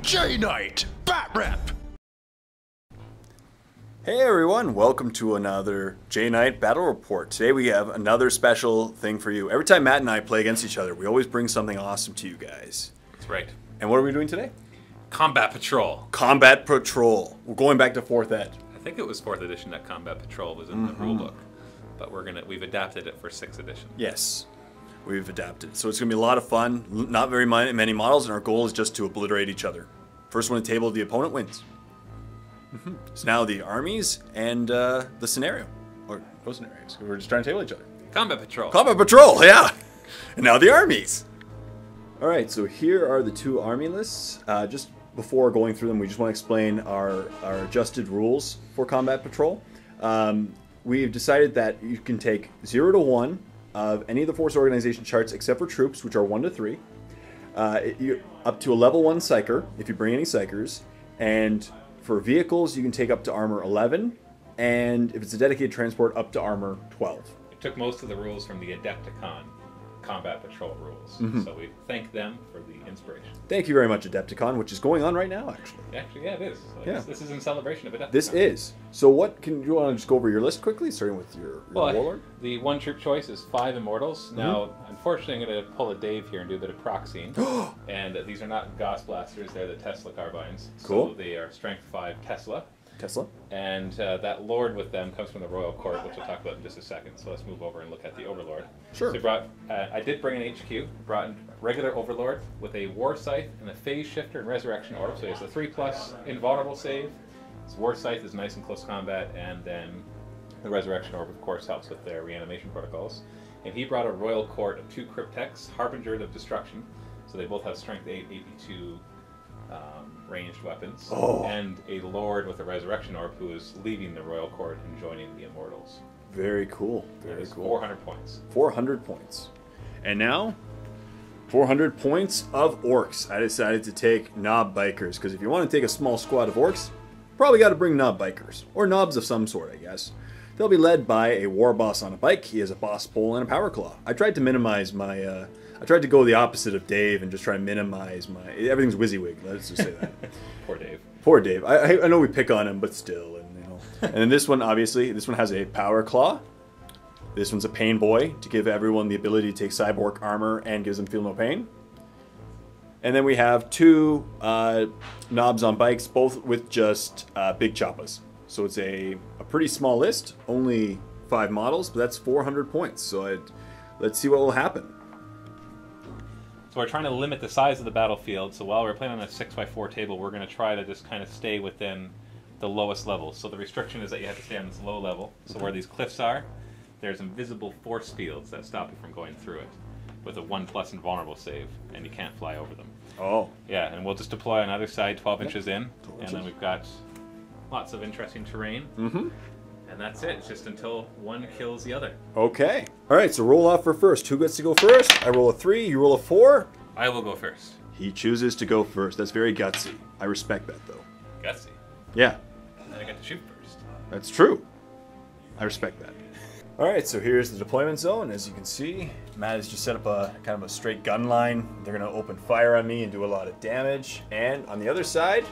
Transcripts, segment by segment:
J-Knight, Batrep. Hey everyone, welcome to another J-Knight Battle Report. Today we have another special thing for you. Every time Matt and I play against each other, we always bring something awesome to you guys. That's right. And what are we doing today? Combat Patrol. Combat Patrol. We're going back to 4th Ed. I think it was 4th edition that Combat Patrol was in the rulebook, but we've adapted it for 6th edition. Yes, we've adapted. So it's going to be a lot of fun. Not very many models, and our goal is just to obliterate each other. First one to table the opponent wins. So now the armies and the scenario. Or no scenarios. We're just trying to table each other. Combat Patrol. Combat Patrol, yeah. And now the armies. All right, so here are the two army lists. Just before going through them, we just want to explain our adjusted rules for Combat Patrol. We've decided that you can take 0 to 1 of any of the force organization charts except for troops, which are 1 to 3. Up to a level 1 psyker, if you bring any psykers. And for vehicles, you can take up to armor 11. And if it's a dedicated transport, up to armor 12. We took most of the rules from the Adepticon Combat Patrol rules, so we thank them for the inspiration. Thank you very much, Adepticon, which is going on right now, actually. Actually, yeah, it is. Yeah. This is in celebration of Adepticon. This is. So what, can you want to just go over your list quickly, starting with your warlord? The one troop choice is 5 Immortals. Now, unfortunately, I'm going to pull a Dave here and do a bit of proxying. And these are not Gauss blasters, they're the Tesla carbines. Cool. So they are strength 5 Tesla. Tesla. And that Lord with them comes from the Royal Court, which we'll talk about in just a second. So let's move over and look at the Overlord. Sure. So I did bring an HQ, brought in regular Overlord with a War Scythe and a Phase Shifter and Resurrection Orb. So he has a 3+ invulnerable save. His War Scythe is nice in close combat, and then the Resurrection Orb, of course, helps with their reanimation protocols. And he brought a Royal Court of 2 Cryptex, Harbingers of Destruction. So they both have strength 8, AP2 ranged weapons, and a Lord with a Resurrection Orb who is leaving the Royal Court and joining the Immortals. Very cool. Very cool. 400 points. 400 points. And now, 400 points of Orks. I decided to take Knob Bikers, because if you want to take a small squad of Orks, probably got to bring Knob Bikers. Or Knobs of some sort, I guess. They'll be led by a War Boss on a bike. He has a Boss Pole and a Power Claw. I tried to minimize my... I tried to go the opposite of Dave and just try and minimize my... Everything's WYSIWYG, let's just say that. Poor Dave. Poor Dave. I know we pick on him, but still. And, you know. And then this one, obviously, this one has a Power Claw. This one's a Pain Boy to give everyone the ability to take Cyborg armor and gives them Feel No Pain. And then we have 2 Knobs on bikes, both with just big choppas. So it's a pretty small list, only 5 models, but that's 400 points. So let's see what will happen. So we're trying to limit the size of the battlefield, so while we're playing on a 6x4 table, we're going to try to just kind of stay within the lowest level. So the restriction is that you have to stay on this low level. So where these cliffs are, there's invisible force fields that stop you from going through it with a 1+ invulnerable save, and you can't fly over them. Oh. Yeah, and we'll just deploy on either side 12 inches in, and then we've got lots of interesting terrain. And that's it. It's just until one kills the other. Okay. All right, so roll off for first. Who gets to go first? I roll a 3, you roll a 4. I will go first. He chooses to go first. That's very gutsy. I respect that, though. Gutsy. Yeah. And then I get to shoot first. That's true. I respect that. All right, so here's the deployment zone. As you can see, Matt has just set up a kind of a straight gun line. They're going to open fire on me and do a lot of damage. And on the other side,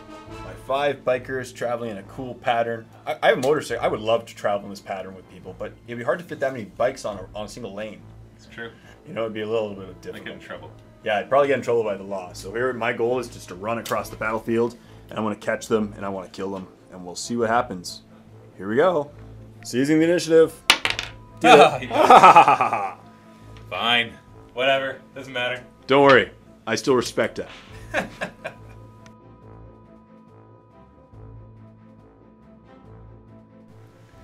my 5 bikers traveling in a cool pattern. I have a motorcycle. I would love to travel in this pattern with people, but it'd be hard to fit that many bikes on a single lane. It's true. You know, it'd be a little bit of difficult. I get in trouble. Yeah, I'd probably get in trouble by the law. So here, my goal is just to run across the battlefield, and I want to catch them, and I want to kill them, and we'll see what happens. Here we go. Seizing the initiative. Did it. Fine. Whatever. Doesn't matter. Don't worry. I still respect that.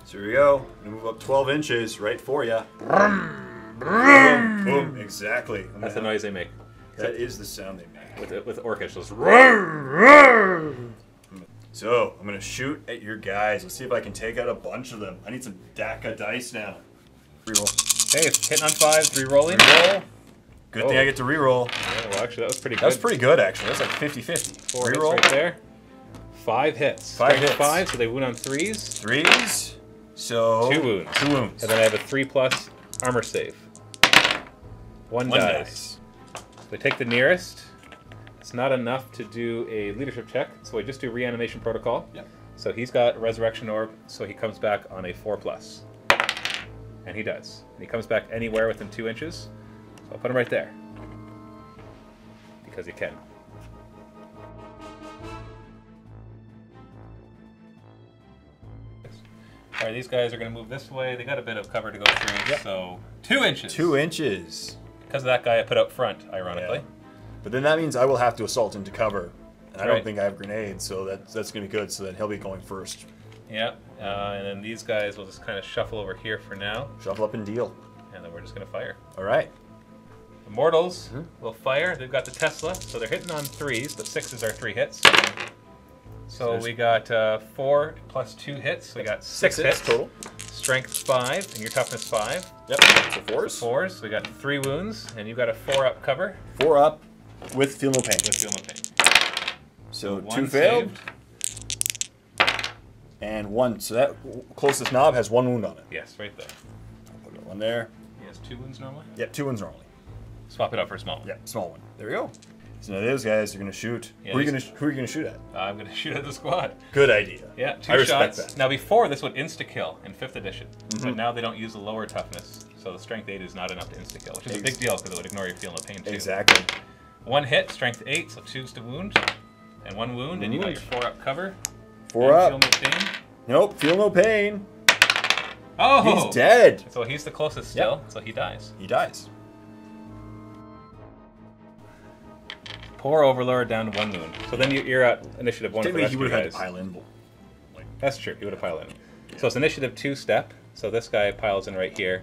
So here we go. I'm gonna move up 12 inches right for you. Boom, boom. Exactly. That's the noise they make. That is the sound they make. With Orkish, those. So I'm gonna shoot at your guys. Let's see if I can take out a bunch of them. I need some DACA dice now. Reroll. Hey, it's hitting on 5s, re-rolling. Reroll. Good thing I get to reroll. Yeah, well, actually, that was pretty good. That was pretty good, actually. That's like 50-50. 4 hits right there. 5 hits. 5 hits. 5, so they wound on 3s. 3s. So 2 wounds. 2 wounds. And then I have a 3+ armor save. One dice. dice. They take the nearest. It's not enough to do a leadership check, so I just do reanimation protocol. Yep. So he's got resurrection orb, so he comes back on a 4+. And he does. And he comes back anywhere within 2 inches. So I'll put him right there. Because he can. Alright, these guys are going to move this way. They got a bit of cover to go through, Yep. so 2 inches. 2 inches. Because of that guy I put up front, ironically. Yeah. But then that means I will have to assault into cover. And I Right. don't think I have grenades, so that's going to be good. So then he'll be going first. Yeah, and then these guys will just kind of shuffle over here for now, Shuffle up and deal. and then we're just going to fire. All right. Immortals will fire. They've got the Tesla, so they're hitting on 3s, but 6s are 3 hits. So we got 4 plus 2 hits. We got 6 hits total. Strength 5, and your toughness 5. Yep. So 4s. 4s. We got 3 wounds, and you've got a 4-up cover. 4 up with feel no pain. With feel no pain. So 2 1 failed. saved. And 1. So that closest knob has 1 wound on it. Yes, right there. I'll put 1 there. He has 2 wounds normally. Yep, 2 wounds normally. Swap it out for a small one. Yep, small one. There we go. So now those guys are going to shoot. Yeah, who are you going to shoot at? I'm going to shoot at the squad. Good idea. Yeah, 2 I respect shots. that. Now before this would insta-kill in 5th edition, but now they don't use the lower toughness, so the strength 8 is not enough to insta-kill, which is a big deal because it would ignore your feel no pain too. Exactly. 1 hit, strength 8, so 2s to wound, and 1 wound, and you got your 4-up cover. 4 up. Feel no pain. Nope, feel no pain. Oh! He's dead. So he's the closest still, so he dies. He dies. Poor Overlord down to 1 wound. So then you're at initiative 1 for the Technically, rest he of would you have had guys. to pile in. Like, That's true, he would have piled in. So it's initiative 2 step, so this guy piles in right here.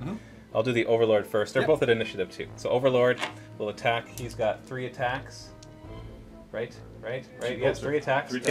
I'll do the Overlord first. They're both at initiative 2. So Overlord will attack. He's got 3 attacks. Right? He has 3 attacks. Three Can